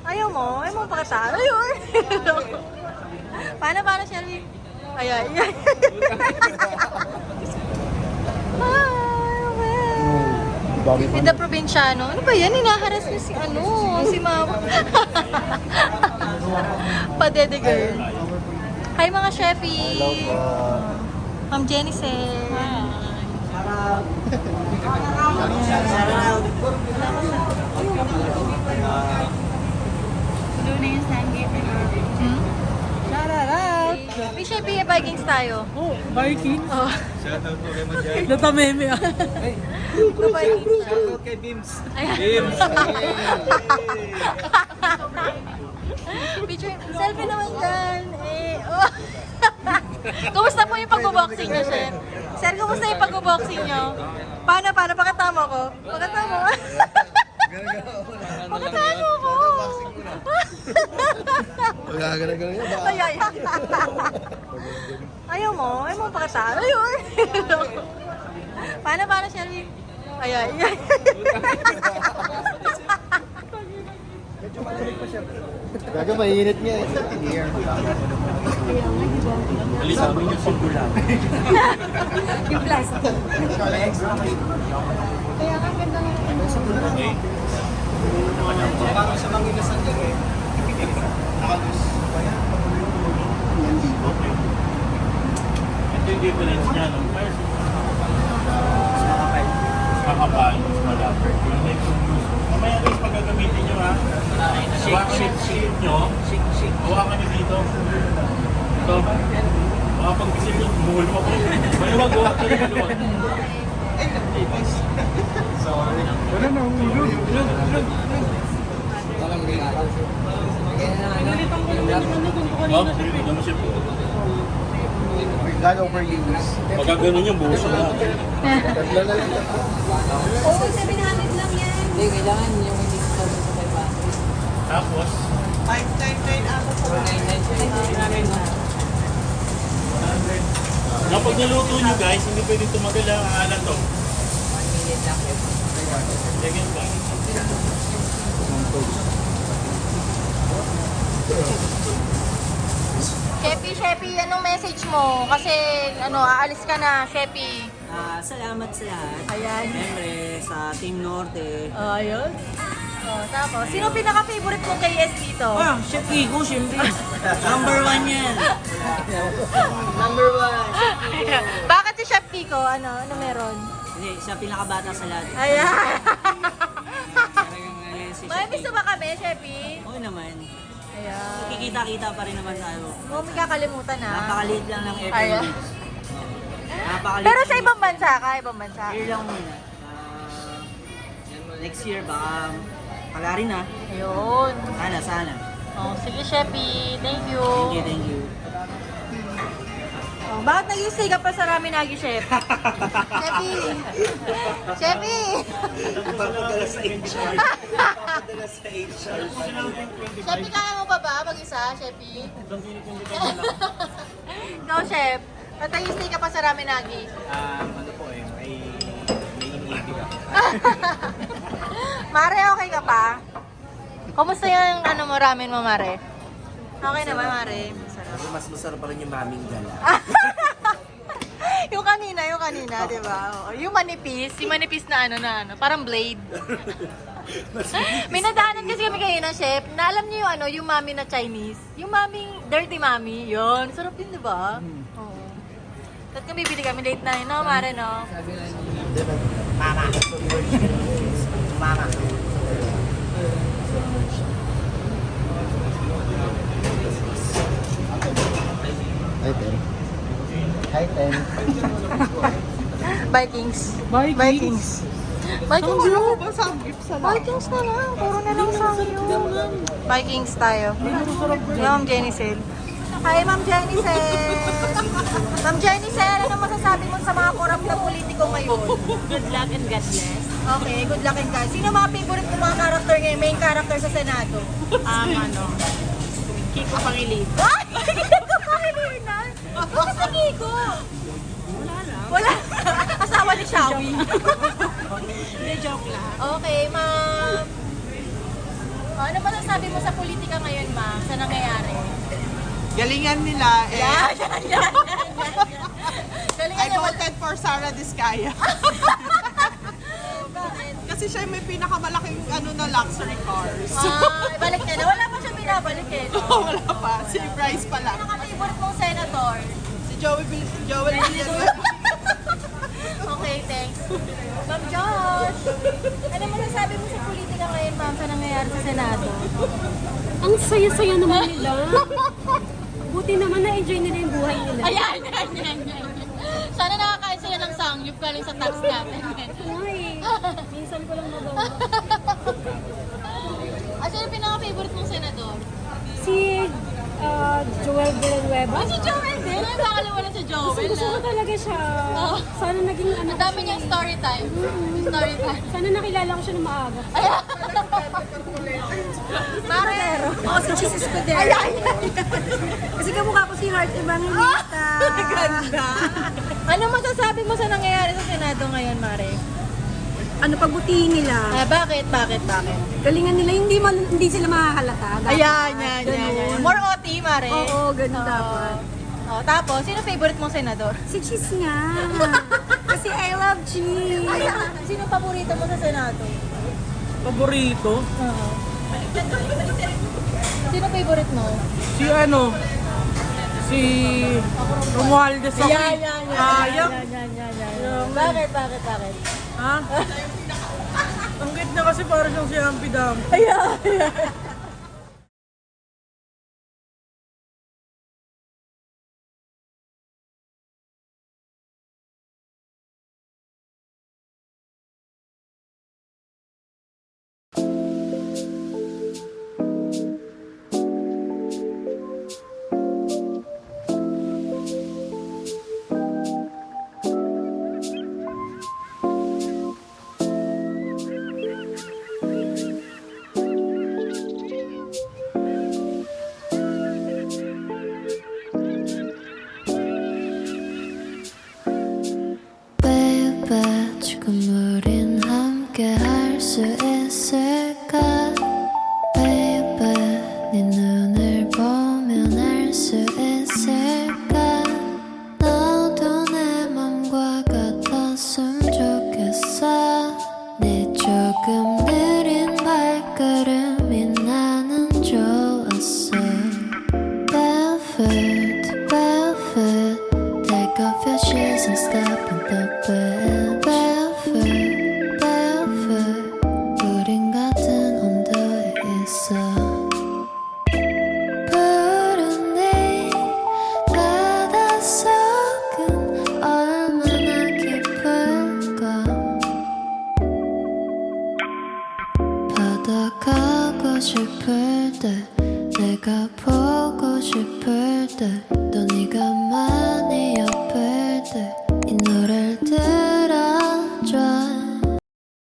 Ayaw mo? Ayaw mo pakita? Ayun! Paano, Shelby? Ayan. Ida Provinciano. Ano ba yan? Hinaharas niya si Mama. Padede girl. Hi mga Chefy! Ma'am Jenny said. Doon na yung Sandgate. Shout out! May Chefy, Vikings tayo. Oh, Vikings? Oh. Shout out po kay Manjay. Natameme ah. Vikings. Shout out kay Bims. Ayan. Bims. Picture, selfie naman dyan. Oh. Kumusta po yung pag-boxing niyo, Chef? Sir, kumusta yung pag-boxing niyo? Paano? Pakatama ko? Pakatama ko? Pakatama ko? Gagana-gana niya ba? Ay. Ayaw mo? Ayaw mo pakatama? Ayun. Paano, Shelby? Ay. Gaga, mainit nga eh. Here. Sabi niyo sumula. Yung plastic. Kaya nga ganda nga. Parang sa mga inasan niya eh. Ito yung difference niya, no? First, kakapal, malapit. Mamaya guys, pag gagamitin nyo ha, hawakan nyo, hawakan nyo dito. Ito, baka pag bisil nyo, bumuhol mo ako. Maluwag, huwag ka rin maluwag. Wala na, ulog. Oh, tignan mo siya. God overuse. Pagka ganun yung buhos na. Tatlo na lang. Oo, 700 lang yan. Hindi, kailangan yung hindi sa Tapos, 599. kapag naluto nyo guys, hindi pwedeng tumagal ang alat to. 1 minute lang yun. Lagyan ba? Sheppy, anong message mo? Kasi, aalis ka na, Sheppy. Salamat sa lahat. Ayan. Siyempre, sa Team Norte. Ayun. Tapos, sino pinaka-favorite mong KS dito? Chef Kiko, siyempre. Number 1 yan. Number 1. Bakit si Chef Kiko? Ano meron? Hindi, siya pinakabata sa lahat. Ayan. Talagang si May Chef miss Kiko. ba kami, Sheppy? Oo naman. Ayan. Kikita-kita pa rin naman tayo. Huwag may kakalimutan ha. Napakaliit lang ng airport. Ayan. Napakaliit. Pero sa ibang bansa ka, ibang bansa. Year lang muna. Next year, baka pala rin na. Ayun. Sana. Oh, sige, Sheppy. Thank you. Thank you. Oh, bakit nag-stay ka pa sa Raminagi, Chef? Sheppy! Sheppy! Ipapadala sa HR. Ipapadala sa HR. Sheppy, kaya mo pa ba mag-isa, Sheppy? Ikaw, Chef. Ba't nag-stay ka pa sa Raminagi? Ano po eh, may iniibig ako. Mare, okay ka pa? Kumusta yung ramen mo, Mare? Okay naman, Mare. Masarap. Mas masarap pa rin yung maming gala. yung kanina, di ba? Oo. Yung manipis na parang blade. May nadaanan kasi kami kayo na chef, na alam niyo yung mami na Chinese. Yung maming, dirty mami, yun. Sarap yun, di ba? Oo. Tapos kung bibili kami late na yun, no, Mare, no? Mama. Mama. Hi, Ten. Hi, Ten. Vikings. Vikings. Vikings yun. ba sa gift sa Vikings na lang. Puro na lang sa yun. Vikings tayo. Ma'am Jenny Sel. Hi, Ma'am Jenny Sel. Ma'am Jenny Sel, ano masasabi mo sa mga korap na politiko ngayon? Good luck and God bless. Okay, good luck and God. Sino mga favorite mo mga character ngayon? Main character sa Senado? Kiko Pangilinan. Ay! Kiko Pangilinan? Bakit si Kiko? Wala lang. Wala. asawa ni Shawi. Hindi, joke lang. Okay, ma'am. Ano ba nasabi mo sa politika ngayon, ma'am? Sa nangyayari? Galingan nila eh. Galingan I niya ba? voted for Sara Diskaya. Bakit? Kasi siya may pinakamalaking na luxury cars. Balik niya na. Wala pa siya binabalik eh. No? Wala pa. Si Bryce pa lang. Pinaka-favorite mong senator? Si Joel Villanueva. Okay, thanks. Ma'am Josh, ano mo nasabi mo sa politika ngayon, ma'am, sa nangyayari sa Senado? Ang saya-saya naman nila. Buti naman na-enjoy nila yung buhay nila. Ayan. Sana nakakain sila ng sangyup galing sa tax natin. Ay, minsan ko lang nagawa. Sino yung pinaka-favorite mong senador? Si Joel Villanueva. Si Joel din. Ay, baka wala si Joel. Gusto ko talaga siya. Oh. Sana naging ano. Ang dami niyang story time. Story time. Sana nakilala ko siya ng maaga. Mare! Ako si Chis Escudero. Kasi kamukha ko si Heart Evangelista. Ganda! Ano masasabi mo sa nangyayari sa Senado ngayon, Mare? Ano pagbutihin nila? Bakit? Galingan nila, hindi sila makakalata. Dapat. Yan. More OT, Mare. Oo, ganun dapat. Oh, tapos, sino favorite mong senador? Si Chis nga. Kasi I love Chis. Sino paborito mo sa Senado? Paborito? Sino favorite mo? Si Si Romualdez ako. Yan. Bakit? Ha? Ang cute na kasi parang siyang si Humpy Dumpty. Ayan. Baby, 지금 우린 함께 할 수 있을까? Baby, 네 눈을 보면 알 수 있을까? 너도 내 맘과 같았으면 좋겠어. 네 조금 느린 발걸음이 나는 좋았어. Barefoot, barefoot, take off your shoes and step in the bed. Barefoot, barefoot, 우린 같은 온도에 있어. 푸른 네 바닷속은 얼마나 깊을까? 바다 가고 싶을 때 내가 보고 싶을 때 또 네가 말